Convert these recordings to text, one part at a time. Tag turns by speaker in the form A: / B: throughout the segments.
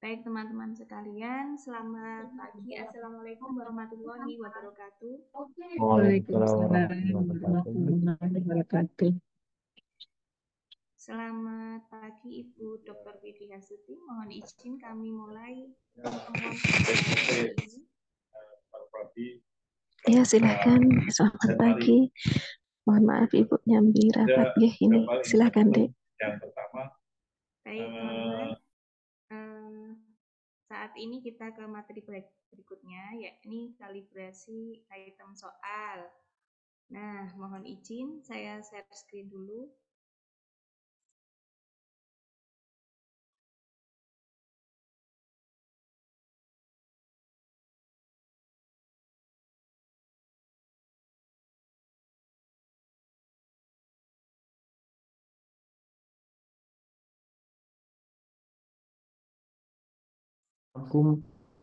A: Baik teman-teman sekalian, selamat pagi. Assalamualaikum warahmatullahi wabarakatuh.
B: Waalaikumsalam warahmatullahi wabarakatuh.
A: Selamat pagi Ibu Dr. Widi Hasuti. Mohon izin kami mulai pertemuan hari ini.
B: Ya, silakan. Selamat pagi. Mohon maaf Ibu nyambi rapat ya ini. Silakan, Dek.
A: Baik teman-teman. Saat ini kita ke materi berikutnya, yakni kalibrasi item soal. Nah, mohon izin saya share screen dulu.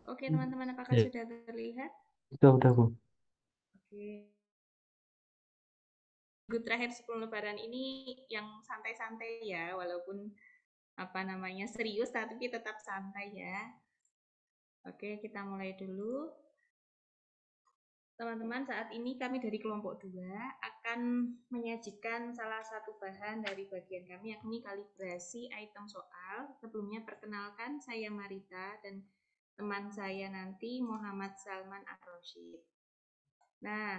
A: Oke teman-teman, apakah sudah terlihat?
B: Udah, Bu.
A: Oke. Minggu terakhir sebelum lebaran ini yang santai-santai ya, walaupun serius tapi tetap santai ya. Oke, kita mulai dulu. Teman-teman, saat ini kami dari kelompok 2 akan menyajikan salah satu bahan dari bagian kami, yakni kalibrasi item soal. Sebelumnya perkenalkan, saya Marita dan teman saya nanti Muhammad Salman Ar-Rosyid. Nah,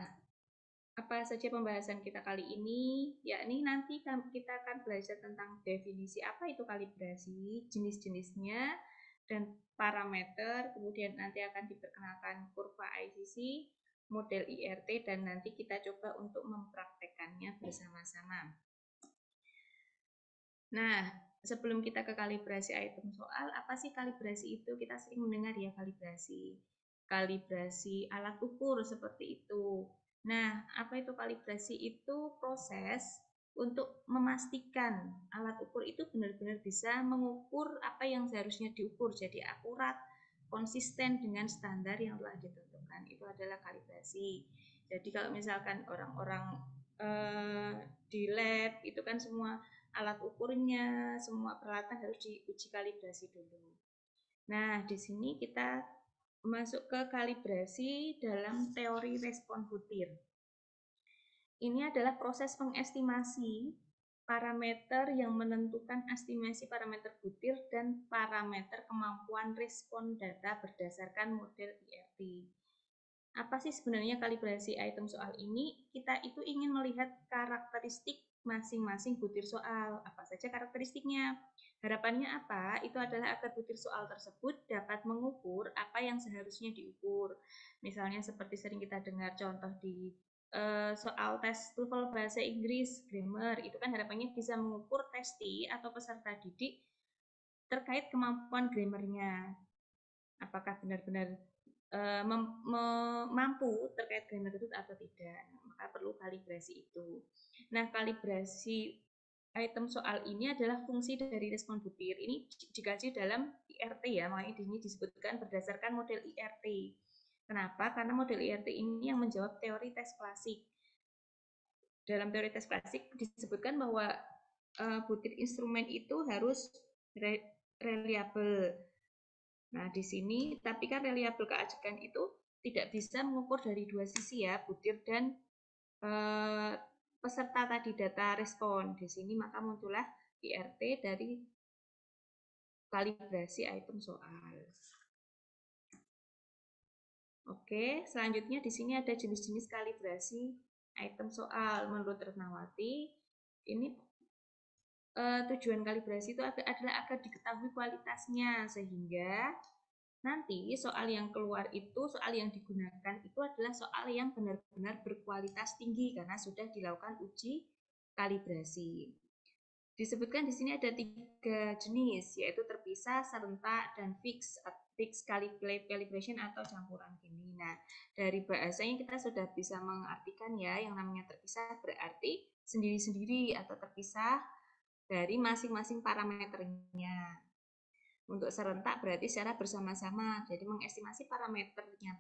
A: apa saja pembahasan kita kali ini? Yakni nanti kita akan belajar tentang definisi apa itu kalibrasi, jenis-jenisnya, dan parameter. Kemudian nanti akan diperkenalkan kurva ICC, model IRT, dan nanti kita coba untuk mempraktekannya bersama-sama. Nah, sebelum kita ke kalibrasi item soal, apa sih kalibrasi itu? Kita sering mendengar ya kalibrasi alat ukur seperti itu. Nah, apa itu kalibrasi? Itu proses untuk memastikan alat ukur itu benar-benar bisa mengukur apa yang seharusnya diukur, jadi akurat, konsisten dengan standar yang telah ditentukan. Itu adalah kalibrasi. Jadi kalau misalkan orang-orang di lab itu kan semua alat ukurnya, semua peralatan harus diuji kalibrasi dulu. Nah, di sini kita masuk ke kalibrasi dalam teori respon butir. Ini adalah proses pengestimasi parameter yang menentukan estimasi parameter butir dan parameter kemampuan respon data berdasarkan model IRT. Apa sih sebenarnya kalibrasi item soal ini? Kita itu ingin melihat karakteristik masing-masing butir soal. Apa saja karakteristiknya? Harapannya apa? Itu adalah agar butir soal tersebut dapat mengukur apa yang seharusnya diukur. Misalnya seperti sering kita dengar contoh di soal tes TOEFL bahasa Inggris, grammar, itu kan harapannya bisa mengukur testi atau peserta didik terkait kemampuan grammarnya. Apakah benar-benar mampu terkait grammar itu atau tidak, maka perlu kalibrasi itu. Nah, kalibrasi item soal ini adalah fungsi dari respon butir. Ini dikaji dalam IRT ya, makanya ini disebutkan berdasarkan model IRT. Kenapa? Karena model IRT ini yang menjawab teori tes klasik. Dalam teori tes klasik disebutkan bahwa butir instrumen itu harus reliable. Nah, di sini, tapi kan reliable keajekan itu tidak bisa mengukur dari dua sisi ya, butir dan peserta tadi data respon. Di sini maka muncullah IRT dari kalibrasi item soal. Oke, selanjutnya di sini ada jenis-jenis kalibrasi item soal. Menurut Retnawati, ini tujuan kalibrasi itu adalah agar diketahui kualitasnya, sehingga nanti soal yang keluar itu, soal yang digunakan itu adalah soal yang benar-benar berkualitas tinggi karena sudah dilakukan uji kalibrasi. Disebutkan di sini ada 3 jenis, yaitu terpisah, serentak, dan fixed calibration atau campuran gini. Nah, dari bahasanya kita sudah bisa mengartikan ya, yang namanya terpisah berarti sendiri-sendiri atau terpisah dari masing-masing parameternya. Untuk serentak berarti secara bersama-sama, jadi mengestimasi parameternya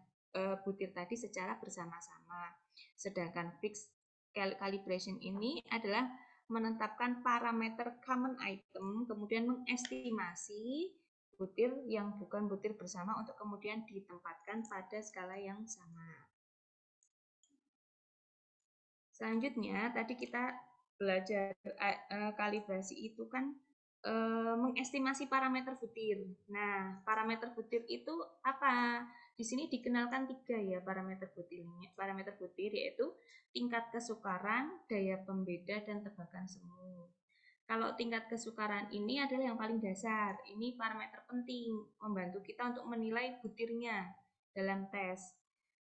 A: butir tadi secara bersama-sama. Sedangkan fixed calibration ini adalah menetapkan parameter common item, kemudian mengestimasi butir yang bukan butir bersama untuk kemudian ditempatkan pada skala yang sama. Selanjutnya tadi kita belajar kalibrasi itu kan mengestimasi parameter butir. Nah, parameter butir itu apa? Di sini dikenalkan 3 ya parameter butirnya. Parameter butir yaitu tingkat kesukaran, daya pembeda, dan tebakan semu. Kalau tingkat kesukaran ini adalah yang paling dasar. Ini parameter penting membantu kita untuk menilai butirnya dalam tes.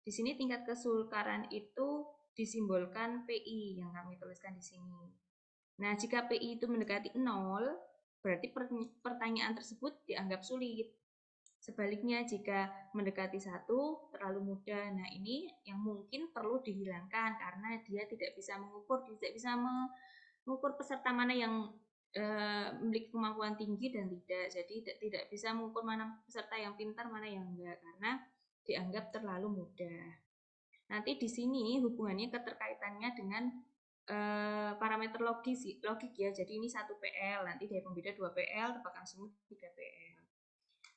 A: Di sini tingkat kesukaran itu disimbolkan PI yang kami tuliskan di sini. Nah, jika PI itu mendekati 0, berarti pertanyaan tersebut dianggap sulit. Sebaliknya, jika mendekati 1, terlalu mudah. Nah, ini yang mungkin perlu dihilangkan karena dia tidak bisa mengukur, tidak bisa mengukur peserta mana yang memiliki kemampuan tinggi dan tidak. Jadi tidak bisa mengukur mana peserta yang pintar, mana yang enggak karena dianggap terlalu mudah. Nanti di sini hubungannya keterkaitannya dengan parameter logik ya. Jadi ini 1 PL, nanti daya pembeda 2 PL, tebakan semu 3 PL.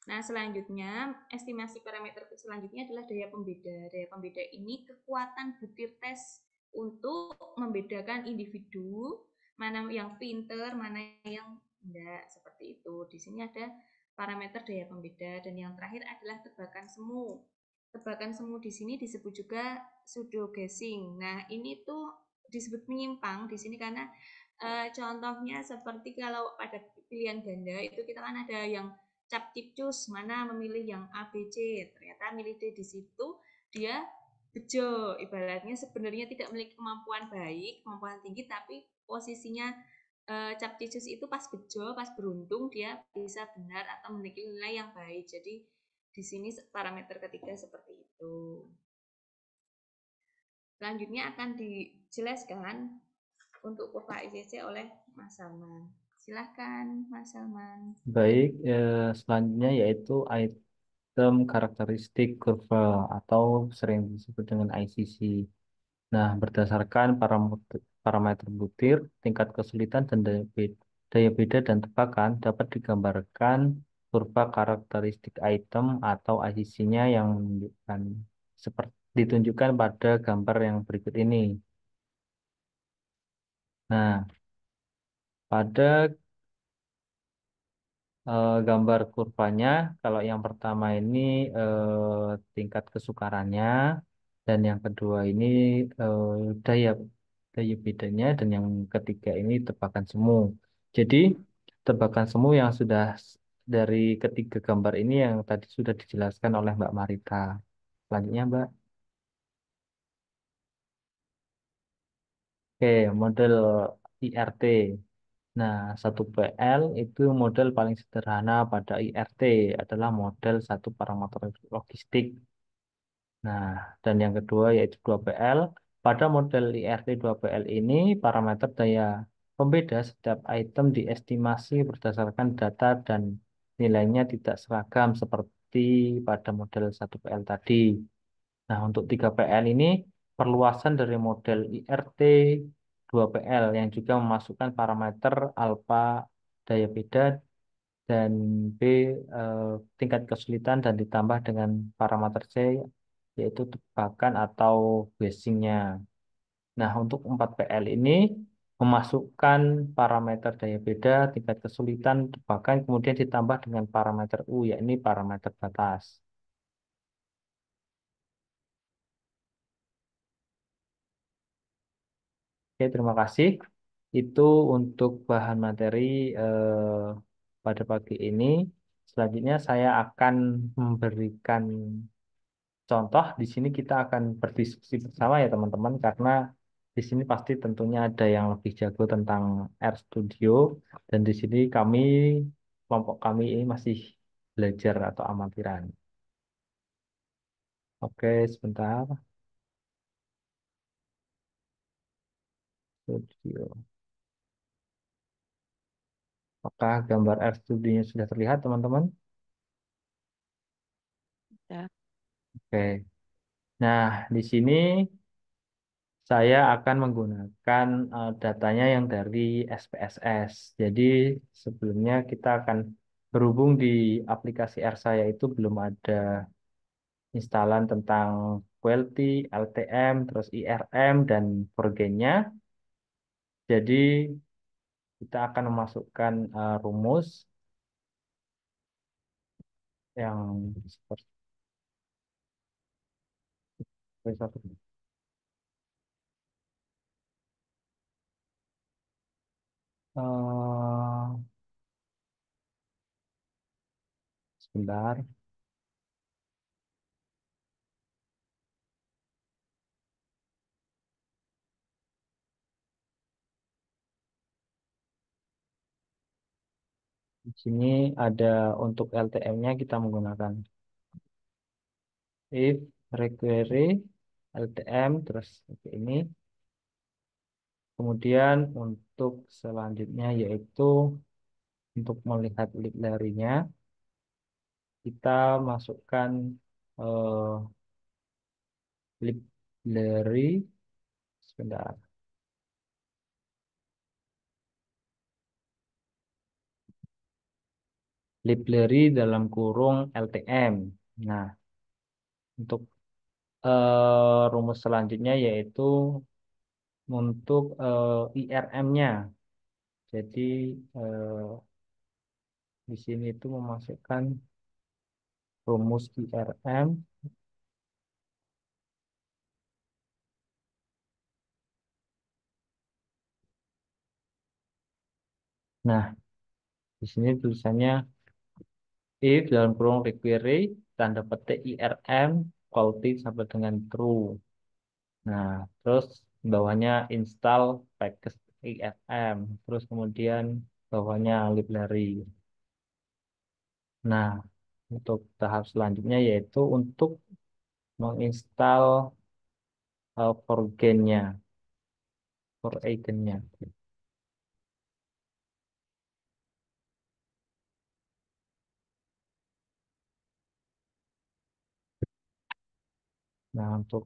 A: Nah, selanjutnya estimasi parameter selanjutnya adalah daya pembeda. Daya pembeda ini kekuatan butir tes untuk membedakan individu, mana yang pinter, mana yang enggak, seperti itu. Di sini ada parameter daya pembeda dan yang terakhir adalah tebakan semu. Tebakan semu di sini disebut juga pseudo guessing. Nah, ini tuh disebut menyimpang di sini karena contohnya seperti kalau pada pilihan ganda itu kita kan ada yang cap cipcus, mana memilih yang A, B, C, ternyata milih D di situ dia bejo, ibaratnya sebenarnya tidak memiliki kemampuan baik, kemampuan tinggi, tapi posisinya cap cipcus itu pas bejo, pas beruntung dia bisa benar atau memiliki nilai yang baik. Jadi di sini parameter ketiga seperti itu. Selanjutnya akan dijelaskan untuk kurva ICC oleh Mas Salman. Silahkan Mas Salman.
C: Baik, selanjutnya yaitu item karakteristik kurva atau sering disebut dengan ICC. Nah, berdasarkan parameter butir, tingkat kesulitan dan daya beda dan tebakan dapat digambarkan kurva karakteristik item atau ICC-nya yang menunjukkan seperti ditunjukkan pada gambar yang berikut ini. Nah, pada gambar kurvanya, kalau yang pertama ini tingkat kesukarannya, dan yang kedua ini eh, daya daya bedanya, dan yang ketiga ini tebakan semu. Jadi tebakan semu yang sudah dari ketiga gambar ini yang tadi sudah dijelaskan oleh Mbak Marita. Selanjutnya, Mbak. Oke, model IRT. Nah, 1PL itu model paling sederhana pada IRT adalah model satu parameter logistik. Nah, dan yang kedua yaitu 2PL. Pada model IRT 2PL ini, parameter daya pembeda setiap item diestimasi berdasarkan data dan nilainya tidak seragam seperti pada model 1PL tadi. Nah, untuk 3PL ini perluasan dari model IRT 2PL yang juga memasukkan parameter alfa daya beda dan B eh, tingkat kesulitan dan ditambah dengan parameter C yaitu tebakan atau guessing-nya. Nah, untuk 4PL ini memasukkan parameter daya beda, tingkat kesulitan, tebakan kemudian ditambah dengan parameter U yakni parameter batas. Oke, terima kasih. Itu untuk bahan materi eh, pada pagi ini. Selanjutnya saya akan memberikan contoh. Di sini kita akan berdiskusi bersama ya teman-teman, karena di sini pasti tentunya ada yang lebih jago tentang RStudio, dan di sini kelompok kami ini masih belajar atau amatiran. Oke, sebentar. Studio. Apakah gambar RStudio-nya sudah terlihat, teman-teman?
B: Ya.
C: Oke. Nah, di sini saya akan menggunakan datanya yang dari SPSS. Jadi sebelumnya kita akan Berhubung di aplikasi R saya itu belum ada instalan tentang QWERTY, LTM, terus IRM, dan forgennya. Jadi kita akan memasukkan rumus yang seperti eh, sebentar. Di sini ada untuk LTM-nya kita menggunakan if require LTM terus seperti ini. Kemudian untuk selanjutnya yaitu untuk melihat library-nya kita masukkan eh, library sebentar. Library dalam kurung LTM. Nah, untuk rumus selanjutnya yaitu untuk IRM-nya. Jadi di sini itu memasukkan rumus IRM. Nah, di sini tulisannya if dalam kurung require tanda petik IRM quality sampai dengan true. Nah, terus bawahnya install package IRM. Terus kemudian bawahnya library. Nah, untuk tahap selanjutnya yaitu untuk menginstal forgen-nya, for nya. Nah, untuk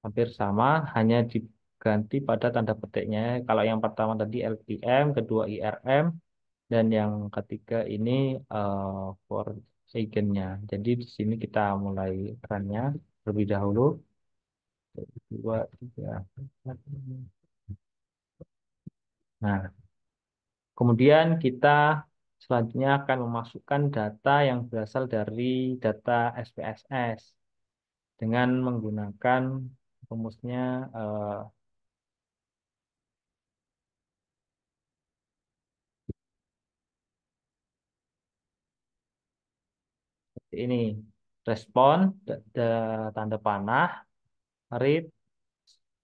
C: hampir sama, hanya diganti pada tanda petiknya. Kalau yang pertama tadi LPM, kedua IRM, dan yang ketiga ini for nya. Jadi di sini kita mulai runnya terlebih dahulu. Dua, tiga, empat, lima. Nah, kemudian kita selanjutnya akan memasukkan data yang berasal dari data SPSS dengan menggunakan rumusnya ini respon tanda panah read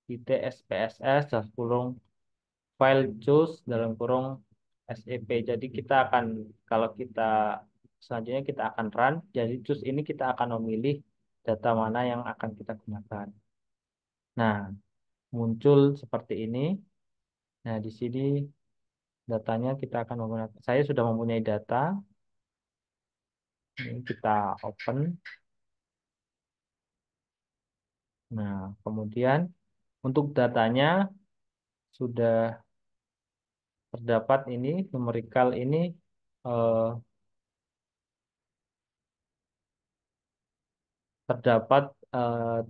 C: titik SPSS dalam kurung file choose dalam kurung SEP. Jadi kita akan kalau kita selanjutnya kita akan run. Jadi choose ini kita akan memilih data mana yang akan kita gunakan. Nah, muncul seperti ini. Nah, di sini datanya kita akan menggunakan. Saya sudah mempunyai data. Ini kita open. Nah, kemudian untuk datanya sudah terdapat ini numerical ini eh, terdapat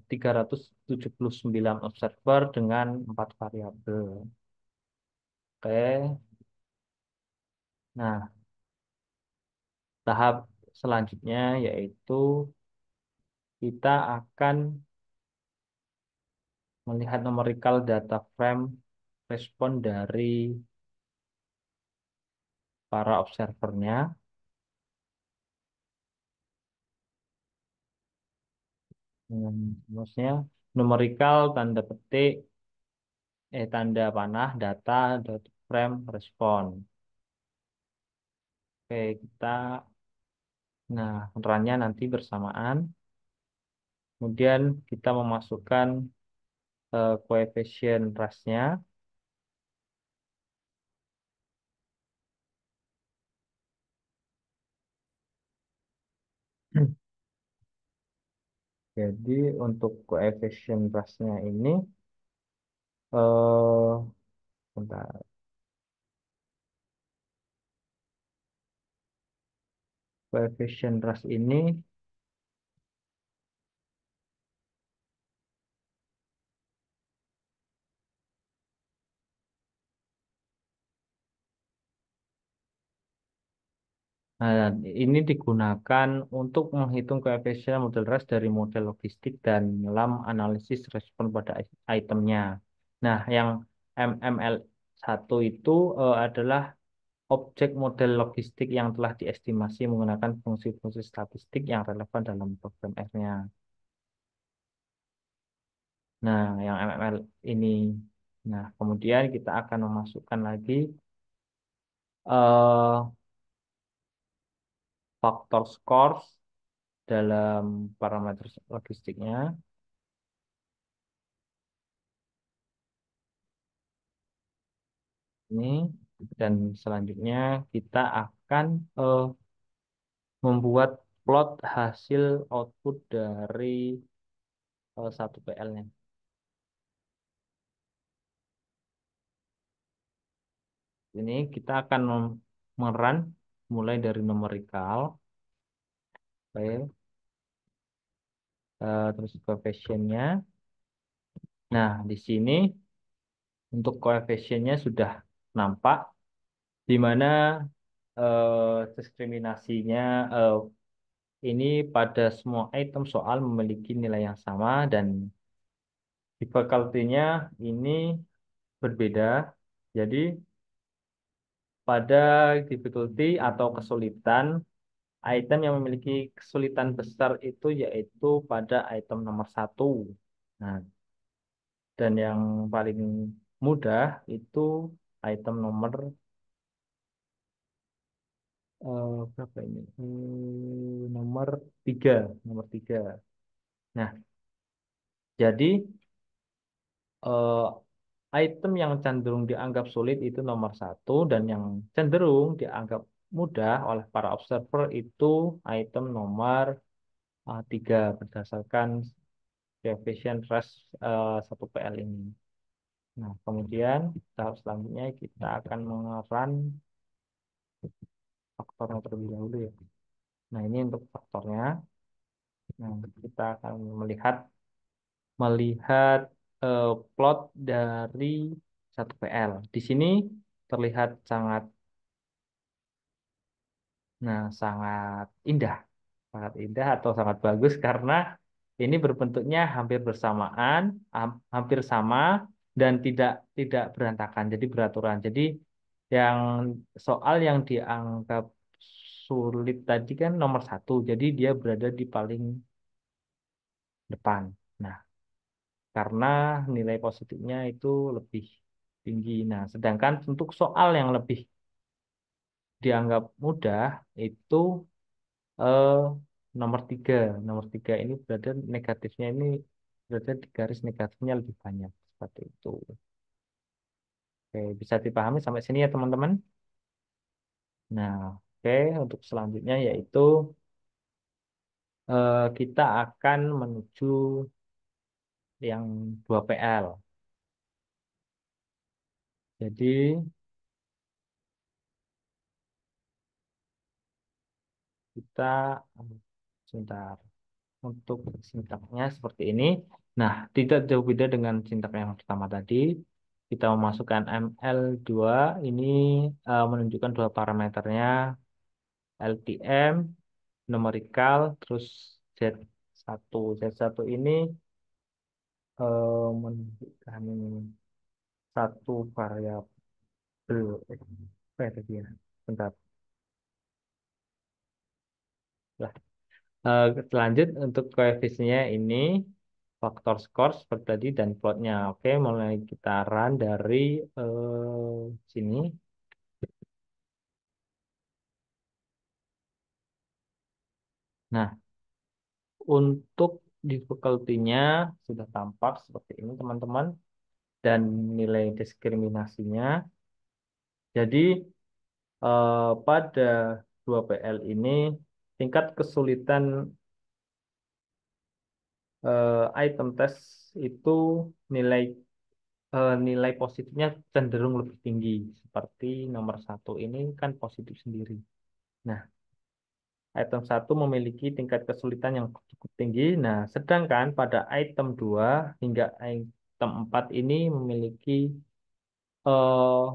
C: 379 observer dengan 4 variabel. Oke. Nah, tahap selanjutnya yaitu kita akan melihat numerical data frame respon dari para observernya. Maksudnya numerical tanda petik tanda panah data dot frame respon. Oke, kita nah runnya nanti bersamaan. Kemudian kita memasukkan koefisien rasnya. Jadi untuk koefisien rasnya ini bentar. Coefficient rush ini nah, ini digunakan untuk menghitung koefisien model rush dari model logistik dan dalam analisis respon pada itemnya. Nah, yang MML1 itu adalah objek model logistik yang telah diestimasi menggunakan fungsi-fungsi statistik yang relevan dalam program R-nya. Nah, yang MML ini. Nah, kemudian kita akan memasukkan lagi eh, faktor scores dalam parameter logistiknya. Ini dan selanjutnya kita akan membuat plot hasil output dari satu PL-nya. Ini kita akan merun mulai dari numerical, oke, terus koefisiennya. Nah, di sini untuk koefisiennya sudah nampak, di mana diskriminasinya ini pada semua item soal memiliki nilai yang sama dan difficulty-nya ini berbeda. Jadi pada difficulty atau kesulitan, item yang memiliki kesulitan besar itu yaitu pada item nomor satu. Nah, dan yang paling mudah itu item nomor berapa ini? Nomor tiga, nomor tiga. Nah, jadi item yang cenderung dianggap sulit itu nomor satu dan yang cenderung dianggap mudah oleh para observer itu item nomor tiga berdasarkan coefficient rush 1 PL ini. Nah, kemudian tahap selanjutnya kita akan mengerun faktornya terlebih dahulu ya. Nah, ini untuk faktornya. Nah, kita akan melihat melihat plot dari 1 PL. Di sini terlihat sangat sangat indah atau sangat bagus karena ini berbentuknya hampir bersamaan, hampir sama dan tidak tidak berantakan, jadi beraturan. Jadi yang soal yang dianggap sulit tadi kan nomor satu, jadi dia berada di paling depan. Nah, karena nilai positifnya itu lebih tinggi. Nah, sedangkan untuk soal yang lebih dianggap mudah itu eh, nomor tiga. Nomor tiga ini berada negatifnya ini berada di garis negatifnya lebih banyak seperti itu. Oke, bisa dipahami sampai sini ya teman-teman. Nah, oke untuk selanjutnya yaitu kita akan menuju yang 2 PL. Jadi kita sebentar untuk sintaknya seperti ini. Nah, tidak jauh beda dengan sintak yang pertama tadi. Kita memasukkan ML2 ini menunjukkan dua parameternya LTM, numerical, terus Z1. Z1 ini menunjukkan satu variabel. Apa ya tadi ya? Bentar. Lah. Lanjut untuk koefisiennya ini faktor skor seperti tadi dan plotnya. Oke, mulai kita run dari sini. Nah, untuk difficulty-nya sudah tampak seperti ini teman-teman dan nilai diskriminasinya. Jadi pada 2 PL ini tingkat kesulitan item test itu nilai nilai positifnya cenderung lebih tinggi seperti nomor satu ini kan positif sendiri. Nah, item 1 memiliki tingkat kesulitan yang cukup tinggi. Nah, sedangkan pada item 2 hingga item 4 ini memiliki eh,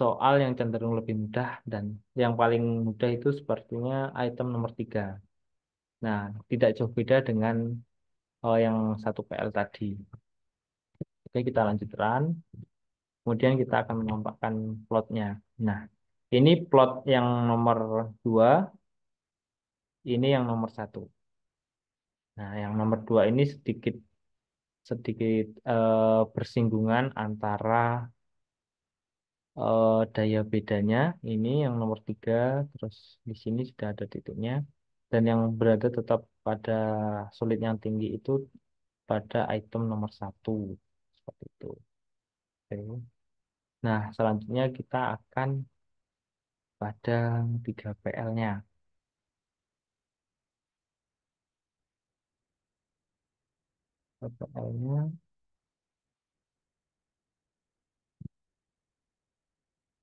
C: soal yang cenderung lebih mudah dan yang paling mudah itu sepertinya item nomor 3. Nah, tidak jauh beda dengan yang satu PL tadi. Oke, kita lanjutkan. Kemudian kita akan menampakkan plotnya. Nah, ini plot yang nomor 2, ini yang nomor 1. Nah, yang nomor 2 ini sedikit sedikit bersinggungan antara daya bedanya. Ini yang nomor 3, terus di sini sudah ada titiknya. Dan yang berada tetap pada sulit yang tinggi itu pada item nomor 1. Seperti itu. Oke. Nah, selanjutnya kita akan pada 3 PL-nya. PL-nya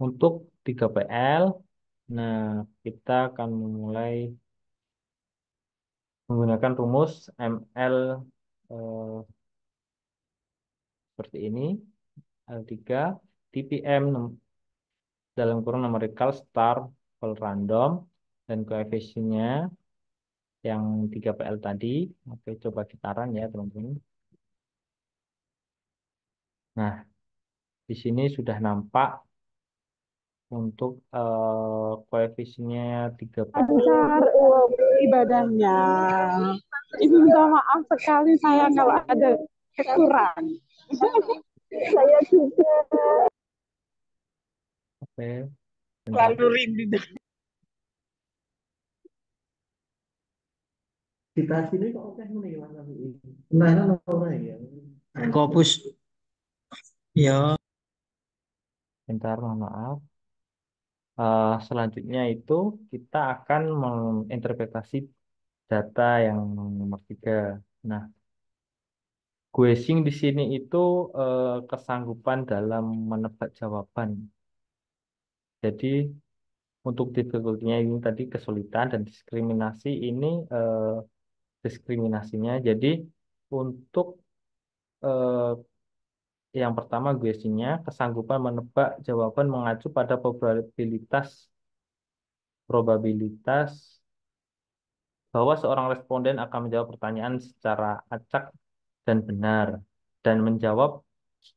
C: untuk 3 PL. Nah, kita akan memulai menggunakan rumus ML eh, seperti ini. L3 TPM dalam kurung numerical star whole random dan koefisiennya yang 3 PL tadi. Oke, coba kita run ya, teman-teman. Nah, di sini sudah nampak untuk koefisiennya 3 PL.
D: Lancar ibadahnya. Ibu minta maaf sekali saya kalau ada kekurangan. Saya juga
C: Oke, bentar.
D: selalu rindu.
E: Kita sini kok oke nih mana ini. Nah, ora ya. Kopus ya.
C: Bentar, mohon maaf. Selanjutnya itu kita akan menginterpretasi data yang nomor 3. Nah, guessing di sini itu kesanggupan dalam menebak jawaban. Jadi untuk difficulty-nya ini tadi kesulitan dan diskriminasi ini diskriminasinya. Jadi untuk eh, yang pertama guessing-nya kesanggupan menebak jawaban mengacu pada probabilitas bahwa seorang responden akan menjawab pertanyaan secara acak dan benar dan menjawab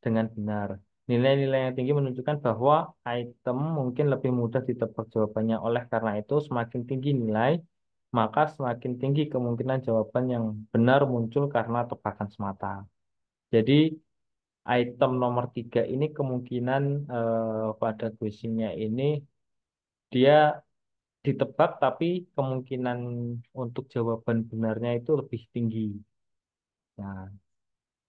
C: dengan benar. Nilai-nilai yang tinggi menunjukkan bahwa item mungkin lebih mudah ditebak jawabannya. Oleh karena itu, semakin tinggi nilai, maka semakin tinggi kemungkinan jawaban yang benar muncul karena tebakan semata. Jadi, item nomor 3 ini kemungkinan pada quiznya ini dia ditebak, tapi kemungkinan untuk jawaban benarnya itu lebih tinggi. Nah,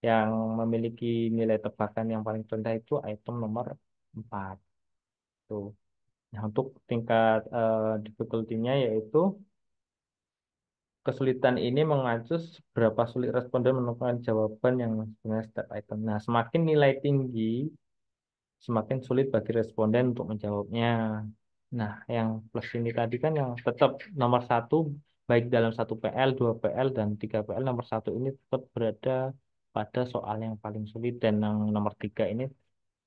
C: yang memiliki nilai tebakan yang paling rendah itu item nomor 4. Tuh. Nah, untuk tingkat difficulty-nya yaitu kesulitan ini mengacu seberapa sulit responden menemukan jawaban yang sebenarnya setiap item. Nah, semakin nilai tinggi, semakin sulit bagi responden untuk menjawabnya. Nah, yang plus ini tadi kan yang tetap nomor 1, baik dalam 1 PL, 2 PL, dan 3 PL, nomor 1 ini tetap berada pada soal yang paling sulit, dan yang nomor 3 ini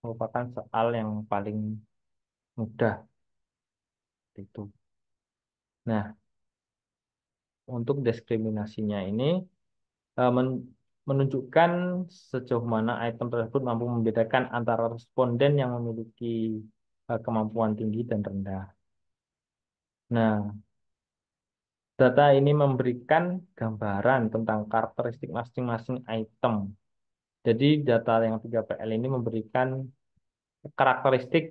C: merupakan soal yang paling mudah. Itu. Nah, untuk diskriminasinya ini menunjukkan sejauh mana item tersebut mampu membedakan antara responden yang memiliki kemampuan tinggi dan rendah. Nah, data ini memberikan gambaran tentang karakteristik masing-masing item. Jadi data yang 3PL ini memberikan karakteristik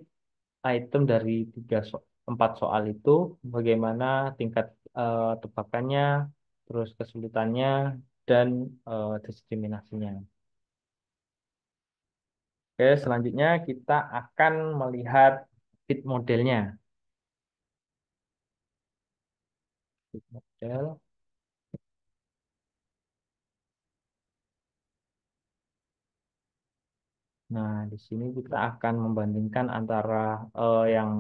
C: item dari 4 soal itu, bagaimana tingkat tebakannya, terus kesulitannya, dan diskriminasinya. Oke, selanjutnya kita akan melihat fit modelnya. Fit model. Nah, di sini kita akan membandingkan antara yang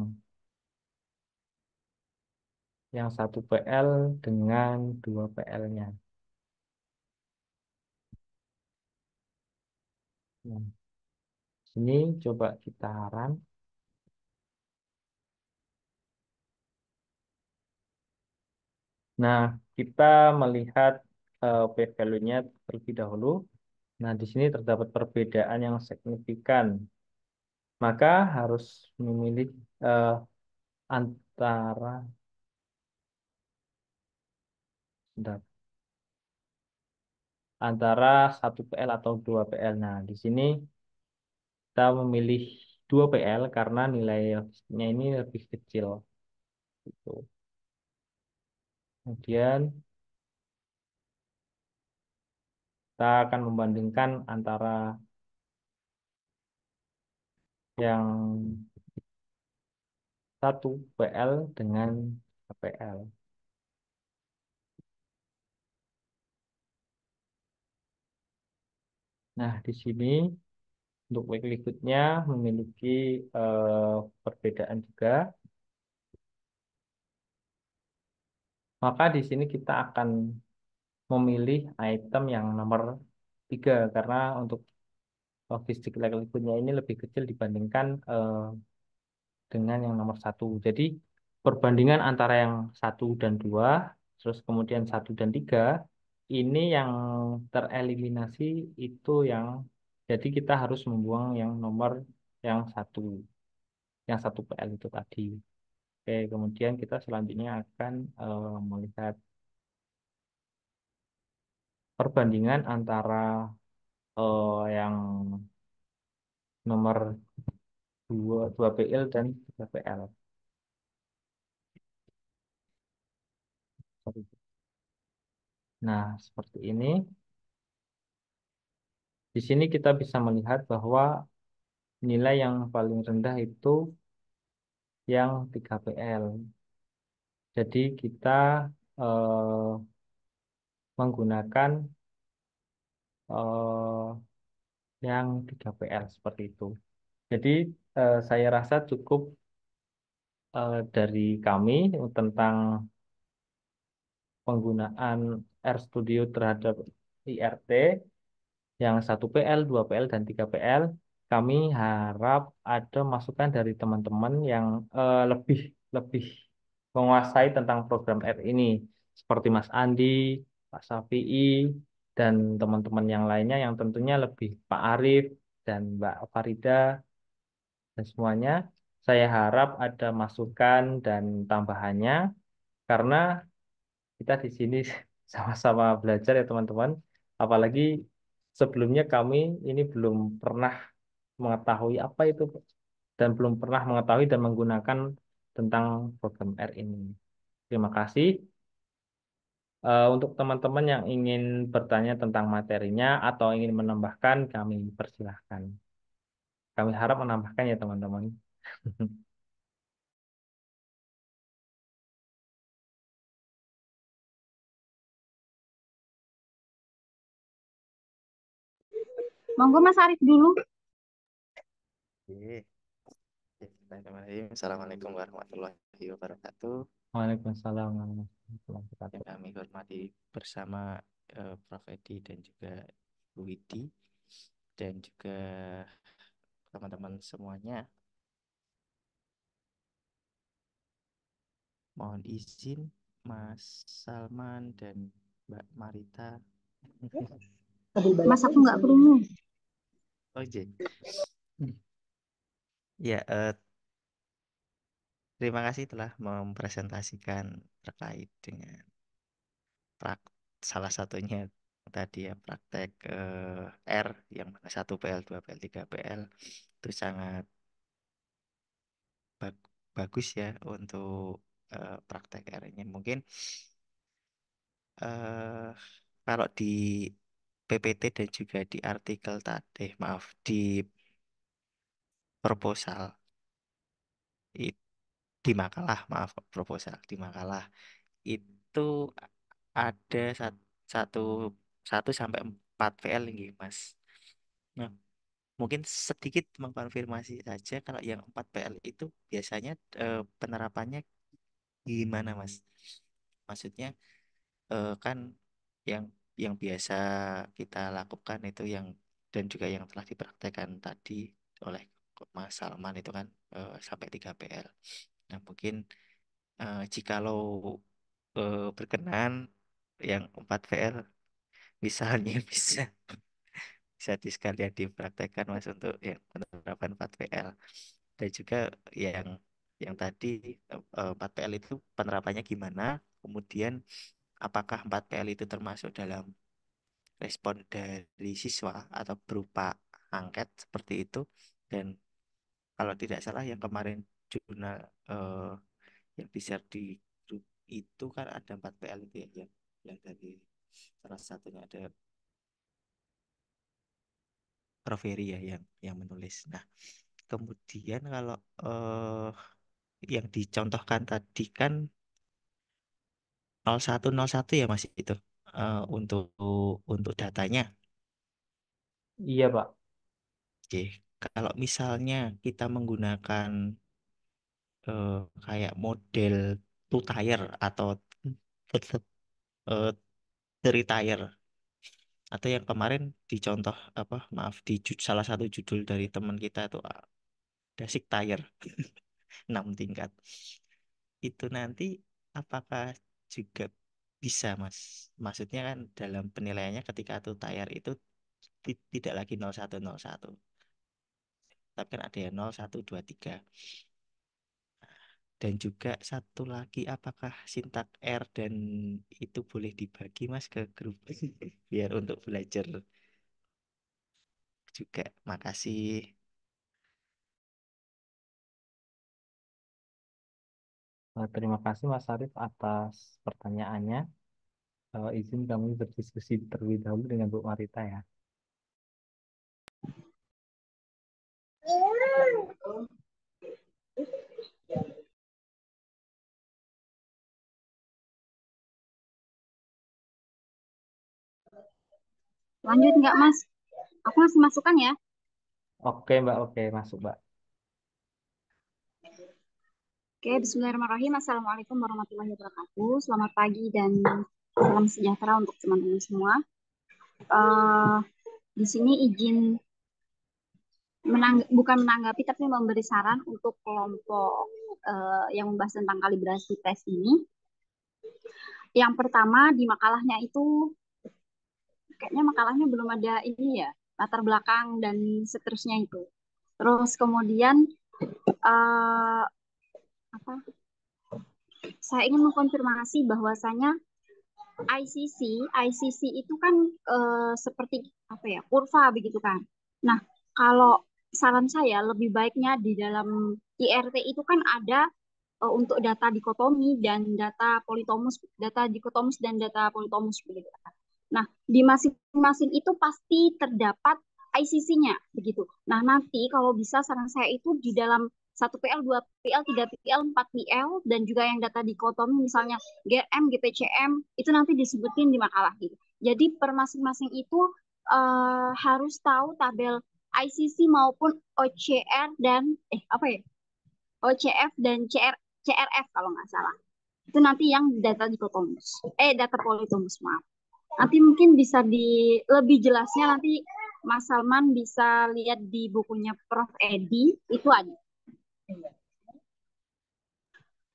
C: yang 1 PL dengan 2 PL-nya. Nah, sini coba kita run. Nah, kita melihat P value-nya terlebih dahulu. Nah, di sini terdapat perbedaan yang signifikan. Maka harus memilih eh, antara sebentar, antara 1 PL atau 2 PL. Nah, di sini kita memilih 2 PL karena nilai logistiknya ini lebih kecil. Gitu. Kemudian kita akan membandingkan antara yang 1 PL dengan 2 PL. Nah, di sini untuk berikutnya memiliki perbedaan juga. Maka di sini kita akan memilih item yang nomor 3 karena untuk logistik liquidnya ini lebih kecil dibandingkan dengan yang nomor 1. Jadi perbandingan antara yang 1 dan 2, terus kemudian 1 dan 3, ini yang tereliminasi itu yang, jadi kita harus membuang yang nomor yang 1 PL itu tadi. Oke, kemudian kita selanjutnya akan melihat perbandingan antara yang nomor 2 PL dan 3 PL. Sorry. Nah, seperti ini. Di sini kita bisa melihat bahwa nilai yang paling rendah itu yang 3 PL. Jadi kita eh, menggunakan eh, yang 3 PL seperti itu. Jadi saya rasa cukup dari kami tentang penggunaan RStudio terhadap IRT yang 1 PL, 2 PL, dan 3 PL. Kami harap ada masukan dari teman-teman yang lebih lebih menguasai tentang program R ini, seperti Mas Andi, Pak Safi'i, dan teman-teman yang lainnya yang tentunya lebih Pak Arif dan Mbak Farida dan semuanya. Saya harap ada masukan dan tambahannya karena kita di sini sama-sama belajar ya teman-teman. Apalagi sebelumnya kami ini belum pernah mengetahui apa itu dan belum pernah mengetahui dan menggunakan tentang program R ini. Terima kasih. Untuk teman-teman yang ingin bertanya tentang materinya atau ingin menambahkan, kami persilahkan. Kami harap menambahkan ya teman-teman.
A: Monggo Mas Arif dulu.
F: Oke. Bismillahirrahmanirrahim. Assalamualaikum warahmatullahi wabarakatuh.
C: Waalaikumsalam warahmatullahi
F: Yang
C: wabarakatuh.
F: kami hormati bersama Prof. Edi dan juga Bu Widi dan juga teman-teman semuanya. Mohon izin Mas Salman dan Mbak Marita.
A: Mas aku nggak kerungu.
F: Oh iya. Ya, terima kasih telah mempresentasikan terkait dengan salah satunya tadi ya praktek R yang mana 1 PL, 2 PL, 3 PL itu sangat bagus ya untuk praktek R-nya. Mungkin eh, kalau di PPT dan juga di artikel tadi, maaf, di proposal, i- di makalah, maaf, proposal, di makalah itu ada satu, 1 sampai 4 PL nih, Mas. Nah, mungkin sedikit mengkonfirmasi saja kalau yang 4 PL itu biasanya penerapannya gimana Mas? Maksudnya kan yang biasa kita lakukan itu yang dan juga yang telah dipraktekkan tadi oleh Mas Salman itu kan sampai 3 PL. Nah, mungkin jikalau berkenan yang 4 PL misalnya bisa sekalian dipraktekkan Mas untuk yang penerapan 4 PL. Dan juga yang tadi 4 PL itu penerapannya gimana? Kemudian apakah 4 PL itu termasuk dalam respon dari siswa atau berupa angket seperti itu? Dan kalau tidak salah yang kemarin jurnal yang di-share di grup itu kan ada 4 PL itu ya, yang dari salah satunya ada Prof. Heri ya yang menulis. Nah, kemudian kalau yang dicontohkan tadi kan 0101 ya Mas itu untuk datanya.
C: Iya, Pak.
F: Oke, kalau misalnya kita menggunakan kayak model two tier atau eh, three tier atau yang kemarin dicontoh apa maaf salah satu judul dari teman kita itu basic tier 6 tingkat itu nanti apakah juga bisa Mas? Maksudnya kan dalam penilaiannya ketika two tier itu tidak lagi 0101 tapi kan ada yang 0123. Dan juga satu lagi, apakah sintak R dan itu boleh dibagi Mas ke grup biar untuk belajar juga. Makasih.
C: Terima kasih Mas Arif atas pertanyaannya. Izin kami berdiskusi terlebih dahulu dengan Bu Marita ya.
G: Lanjut nggak, Mas? Aku masih masukan ya.
C: Oke Mbak, oke masuk Mbak.
G: Oke, bismillahirrahmanirrahim. Assalamualaikum warahmatullahi wabarakatuh. Selamat pagi dan salam sejahtera untuk teman-teman semua. Di sini izin bukan menanggapi tapi memberi saran untuk kelompok yang membahas tentang kalibrasi tes ini. Yang pertama di makalahnya itu kayaknya makalahnya belum ada ini ya, latar belakang dan seterusnya itu. Terus kemudian apa? Saya ingin mengkonfirmasi bahwasanya ICC itu kan seperti apa ya, kurva begitu kan. Nah, kalau saran saya lebih baiknya di dalam IRT itu kan ada untuk data dikotomi dan data politomus, data dikotomus dan data politomus begitu kan. Nah, di masing-masing itu pasti terdapat ICC-nya begitu. Nah, nanti kalau bisa saran saya itu di dalam 1 PL, 2 PL, 3 PL, 4 PL, dan juga yang data dikotomi misalnya GM, GPCM, itu nanti disebutin di makalah gitu. Jadi per masing-masing itu harus tahu tabel ICC maupun OCR dan OCF dan CRF kalau nggak salah. Itu nanti yang data dikotomus. Data politomus, maaf. Nanti mungkin bisa lebih jelasnya nanti Mas Salman bisa lihat di bukunya Prof. Edi, itu ada.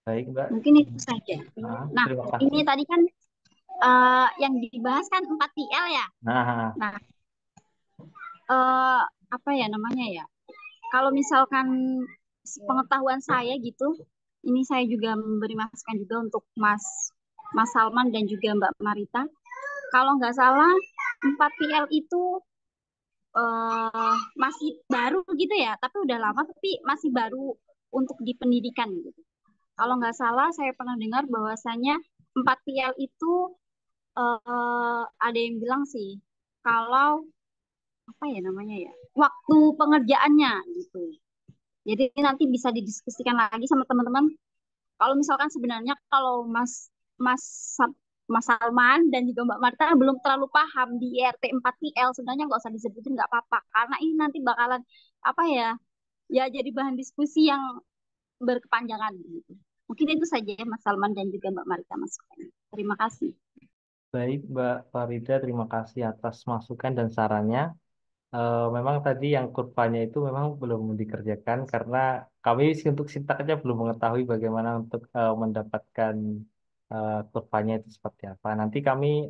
C: Baik Mbak.
G: Mungkin itu saja. Nah, ini tadi kan yang dibahas kan 4 PL ya. Nah, apa ya namanya ya? Kalau misalkan pengetahuan saya gitu, ini saya juga memberi masukan juga untuk Mas Salman dan juga Mbak Marita. Kalau nggak salah 4 PL itu masih baru gitu ya, tapi udah lama tapi masih baru untuk di pendidikan gitu. Kalau nggak salah saya pernah dengar bahwasanya 4 PL itu ada yang bilang sih kalau apa ya namanya ya, waktu pengerjaannya gitu. Jadi nanti bisa didiskusikan lagi sama teman-teman. Kalau misalkan sebenarnya kalau Mas Mas Salman dan juga Mbak Marta belum terlalu paham di IRT 4 PL, sebenarnya nggak usah disebutin, nggak apa-apa. Karena ini nanti bakalan apa ya, ya jadi bahan diskusi yang berkepanjangan gitu. Mungkin itu saja ya Mas Salman dan juga Mbak Marita masukannya. Terima kasih.
C: Baik, Mbak Farida, terima kasih atas masukan dan sarannya. Memang tadi yang kurvanya itu memang belum dikerjakan karena kami untuk sintaknya belum mengetahui bagaimana untuk mendapatkan kurvanya itu seperti apa. Nanti kami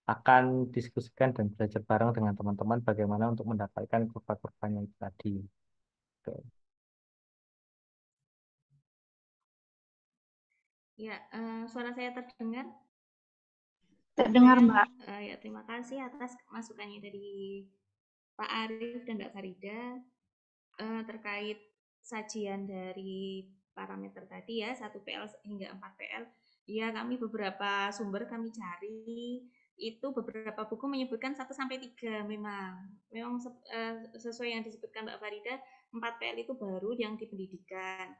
C: akan diskusikan dan belajar bareng dengan teman-teman bagaimana untuk mendapatkan kurva-kurvanya itu tadi. Oke.
A: Ya, suara saya terdengar?
G: Terdengar Mbak.
A: Ya, terima kasih atas masukannya dari Pak Arief dan Mbak Farida terkait sajian dari parameter tadi ya, 1 PL hingga 4 PL. Ya, kami beberapa sumber kami cari itu beberapa buku menyebutkan 1 sampai 3 memang sesuai yang disebutkan Mbak Farida, 4 PL itu baru yang di pendidikan.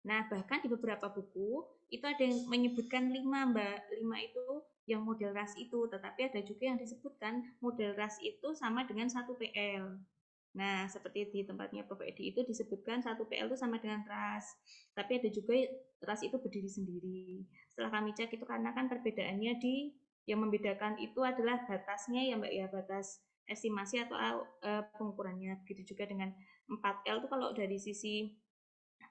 A: Nah, bahkan di beberapa buku itu ada yang menyebutkan 5, Mbak. 5 itu yang model ras itu, tetapi ada juga yang disebutkan model ras itu sama dengan 1 PL. Nah, seperti di tempatnya Prof. Edi itu disebutkan 1 PL itu sama dengan ras. Tapi ada juga ras itu berdiri sendiri. Setelah kami cek itu karena kan perbedaannya yang membedakan itu adalah batasnya ya Mbak ya, batas estimasi atau pengukurannya. Begitu juga dengan 4L itu kalau dari sisi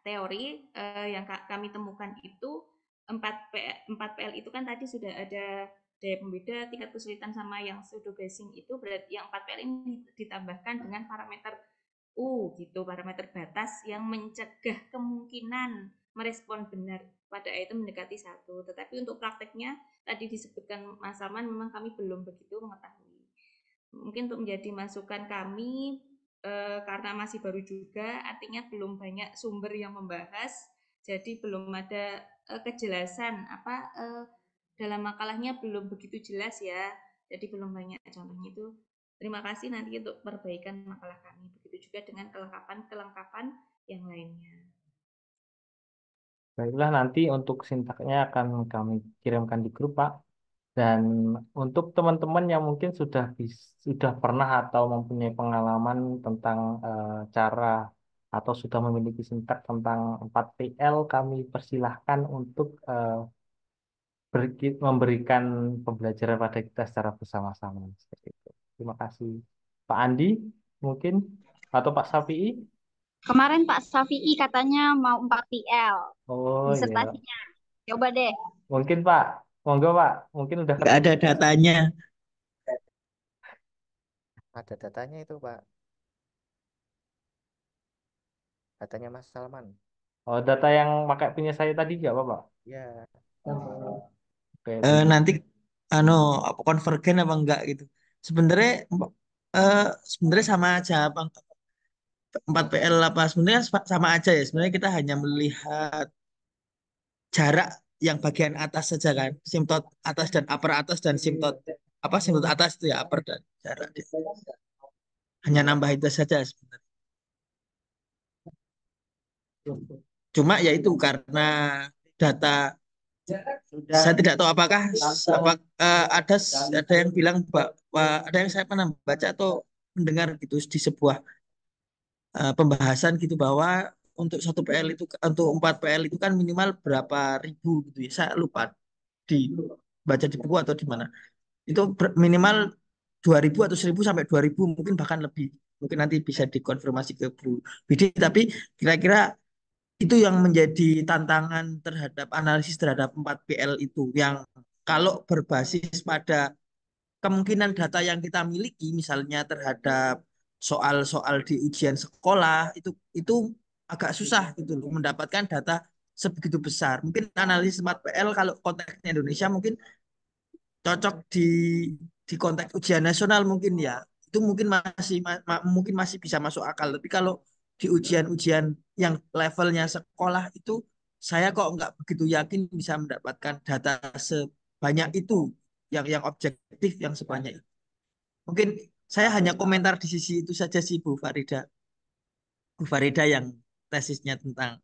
A: teori yang kami temukan itu 4PL itu kan tadi sudah ada daya pembeda, tingkat kesulitan sama yang pseudo guessing itu berarti yang 4PL ini ditambahkan dengan parameter gitu, parameter batas yang mencegah kemungkinan merespon benar pada item mendekati 1. Tetapi untuk prakteknya tadi disebutkan Mas Salman memang kami belum begitu mengetahui. Mungkin untuk menjadi masukan kami karena masih baru juga, artinya belum banyak sumber yang membahas, jadi belum ada kejelasan dalam makalahnya belum begitu jelas ya, jadi belum banyak contohnya itu. Terima kasih nanti untuk perbaikan makalah kami, begitu juga dengan kelengkapan yang lainnya.
C: Baiklah, nanti untuk sintaknya akan kami kirimkan di grup, Pak. Dan untuk teman-teman yang mungkin sudah pernah atau mempunyai pengalaman tentang cara atau sudah memiliki sintak tentang 4PL, kami persilahkan untuk memberikan pembelajaran pada kita secara bersama-sama. Seperti itu. Terima kasih. Pak Andi, mungkin, atau Pak Safi'i?
G: Kemarin Pak Safi'i katanya mau 4PL
C: Oh iya,
G: disertasinya. Coba deh.
C: mungkin Pak. Monggo Pak, mungkin udah
E: Nggak
C: ketemu.
E: ada datanya.
F: Ada datanya itu, Pak. Datanya Mas Salman.
C: Oh, data yang pakai punya saya tadi nggak apa, Pak?
F: Ya,
C: Oh, oke.
E: Nanti apa konvergen apa enggak gitu. Sebenarnya eh, sebenarnya sama aja 4PL apa sebenarnya sama aja ya. Sebenarnya kita hanya melihat jarak yang bagian atas saja kan. Simtot atas dan upper atas dan simtot atas itu ya upper dan jarak. Hanya nambah itu saja sebenarnya. Cuma ya itu karena data saya tidak tahu apakah ada yang bilang bahwa ada yang saya pernah baca atau mendengar gitu di sebuah pembahasan gitu bahwa untuk 1 PL itu untuk 4PL itu kan minimal berapa ribu gitu ya. Saya lupa dibaca di buku atau di mana. Itu minimal 2.000 atau 1.000 sampai 2.000 mungkin bahkan lebih. Mungkin nanti bisa dikonfirmasi ke Bu Bidi tapi kira-kira itu yang menjadi tantangan terhadap analisis terhadap 4PL itu yang kalau berbasis pada kemungkinan data yang kita miliki misalnya terhadap soal-soal di ujian sekolah itu agak susah gitu loh mendapatkan data sebegitu besar. Mungkin analisis 4PL kalau konteksnya Indonesia mungkin cocok di konteks ujian nasional mungkin ya. Itu mungkin mungkin masih bisa masuk akal. Tapi kalau di ujian-ujian yang levelnya sekolah itu saya kok nggak begitu yakin bisa mendapatkan data sebanyak itu yang objektif yang sebanyak itu. Mungkin saya hanya komentar di sisi itu saja sih Bu Farida. Bu Farida yang tesisnya tentang